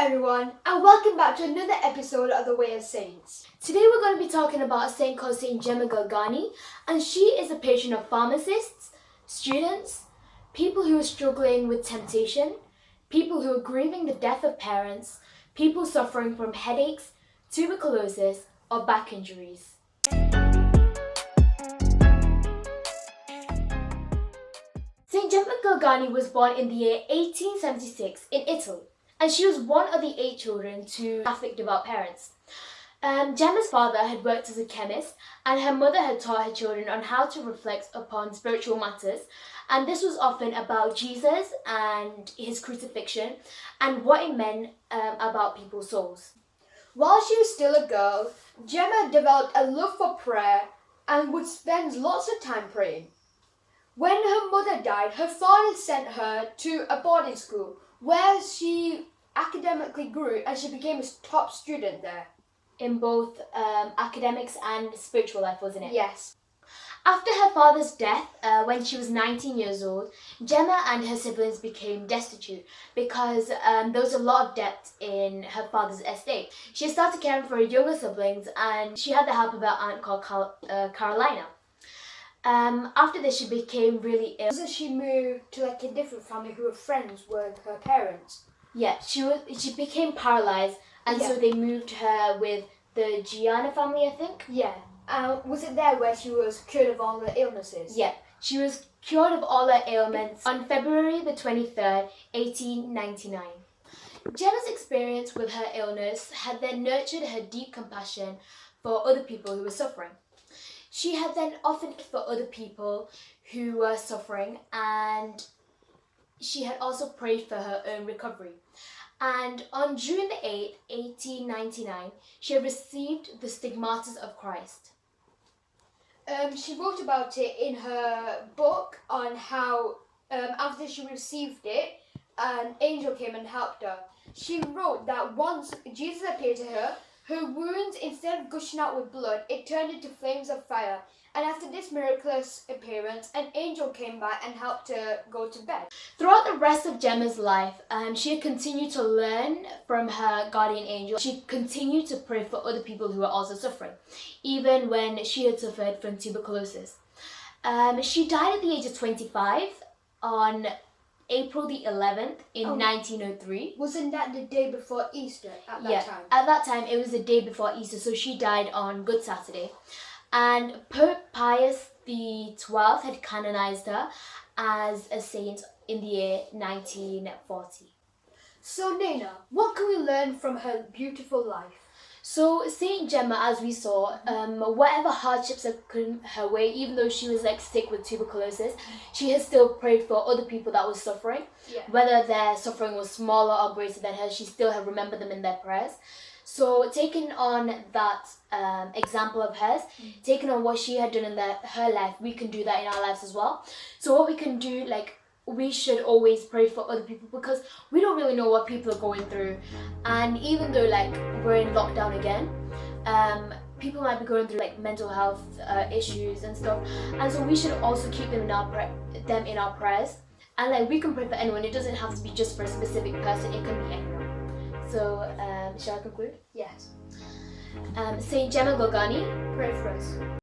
everyone, and welcome back to another episode of The Way of Saints. Today we're going to be talking about a saint called Saint Gemma Galgani, and she is a patron of pharmacists, students, people who are struggling with temptation, people who are grieving the death of parents, people suffering from headaches, tuberculosis, or back injuries. Saint Gemma Galgani was born in the year 1876 in Italy, and she was one of the 8 children to Catholic devout parents. Gemma's father had worked as a chemist, and her mother had taught her children on how to reflect upon spiritual matters, and this was often about Jesus and his crucifixion and what it meant about people's souls. While she was still a girl, Gemma developed a love for prayer and would spend lots of time praying. When her mother died, her father sent her to a boarding school where she academically grew and she became a top student there. In both academics and spiritual life, wasn't it? Yes. After her father's death, when she was 19 years old, Gemma and her siblings became destitute because there was a lot of debt in her father's estate. She started caring for her younger siblings and she had the help of her aunt called Carolina. After this, she became really ill. So she moved to a different family who were friends with her parents. Yeah, she became paralyzed, and so they moved her with the Gianna family, I think. Yeah. Was it there where she was cured of all her illnesses? Yeah, she was cured of all her ailments on February the 23rd, 1899. Gemma's experience with her illness had then nurtured her deep compassion for other people who were suffering. She had then often for other people who were suffering, and she had also prayed for her own recovery. And on June the 8th, 1899, she had received the stigmatas of Christ. She wrote about it in her book on how after she received it, an angel came and helped her. She wrote that once Jesus appeared to her, her wounds, instead of gushing out with blood, it turned into flames of fire. And after this miraculous appearance, an angel came by and helped her go to bed. Throughout the rest of Gemma's life, she had continued to learn from her guardian angel. She continued to pray for other people who were also suffering, even when she had suffered from tuberculosis. She died at the age of 25 on April the 11th in 1903. Wasn't that the day before Easter at that time? At that time it was the day before Easter, so she died on Good Saturday. And Pope Pius XII had canonized her as a saint in the year 1940. So Nena, what can we learn from her beautiful life? So Saint Gemma, as we saw, whatever hardships had come her way, even though she was sick with tuberculosis, she has still prayed for other people that were suffering. Yeah. Whether their suffering was smaller or greater than hers, she still had remembered them in their prayers. So taking on that example of hers, taking on what she had done in her life, we can do that in our lives as well. So what we can do, we should always pray for other people because we don't really know what people are going through. And even though we're in lockdown again, people might be going through mental health issues and stuff. And so we should also keep them in our prayers. And we can pray for anyone. It doesn't have to be just for a specific person. It can be anyone. So shall I conclude? Yes. Saint Gemma Galgani, pray for us.